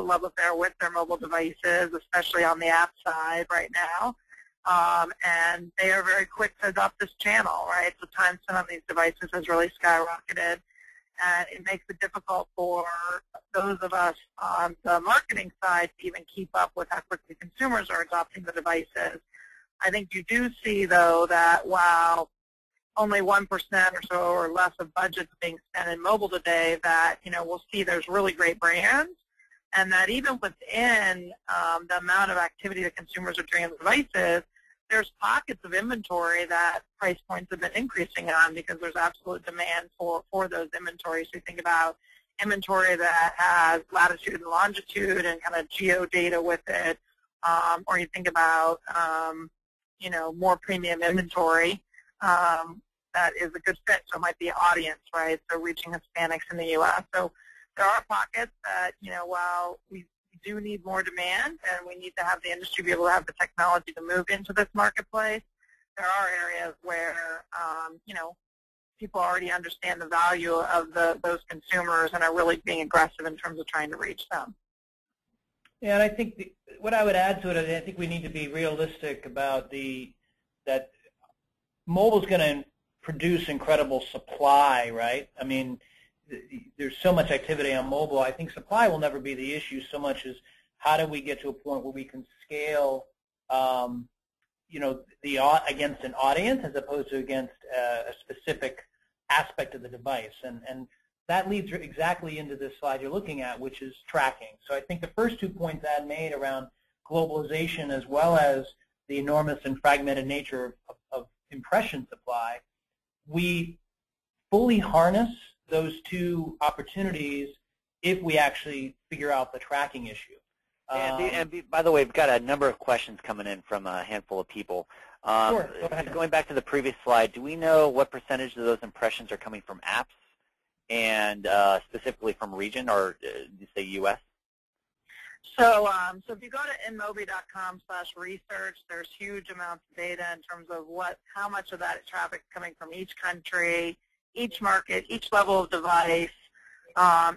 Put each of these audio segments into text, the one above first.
love affair with their mobile devices, especially on the app side right now. And they are very quick to adopt this channel, right? So time spent on these devices has really skyrocketed. And it makes it difficult for those of us on the marketing side to even keep up with how quickly consumers are adopting the devices. I think you do see, though, that while only 1% or so or less of budgets being spent in mobile today, that, we'll see there's really great brands, and that even within the amount of activity that consumers are doing on devices, there's pockets of inventory that price points have been increasing on because there's absolute demand for those inventories. So you think about inventory that has latitude and longitude and kind of geo data with it, or you think about more premium inventory that is a good fit. So it might be audience, right? So reaching Hispanics in the U.S. So there are pockets that, while we do need more demand and we need to have the industry be able to have the technology to move into this marketplace, there are areas where, people already understand the value of those consumers and are really being aggressive in terms of trying to reach them. Yeah, and I think what I would add to it is I think we need to be realistic about that mobile's going to produce incredible supply, right? I mean, there's so much activity on mobile. I think supply will never be the issue so much as how do we get to a point where we can scale, against an audience as opposed to against a specific aspect of the device. And that leads exactly into this slide you're looking at, which is tracking. So I think the first 2 points Ed made around globalization as well as the enormous and fragmented nature of impression supply, we fully harness those two opportunities if we actually figure out the tracking issue. And by the way, we've got a number of questions coming in from a handful of people. Sure, go ahead. Going back to the previous slide, do we know what percentage of those impressions are coming from apps and specifically from region, or you say U.S.? So if you go to inmobi.com/research, there's huge amounts of data in terms of how much of that traffic is coming from each country, each market, each level of device.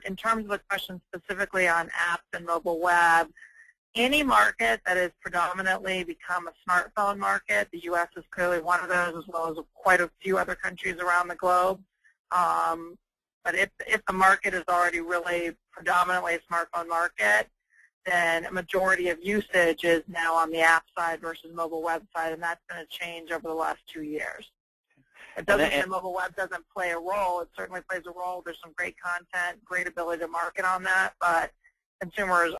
In terms of the question specifically on apps and mobile web, any market that has predominantly become a smartphone market, the U.S. is clearly one of those, as well as quite a few other countries around the globe. But if the market is already really predominantly a smartphone market, then a majority of usage is now on the app side versus mobile web side, and that's going to change over the last 2 years. It doesn't mean mobile web doesn't play a role. It certainly plays a role. There's some great content, great ability to market on that, but consumers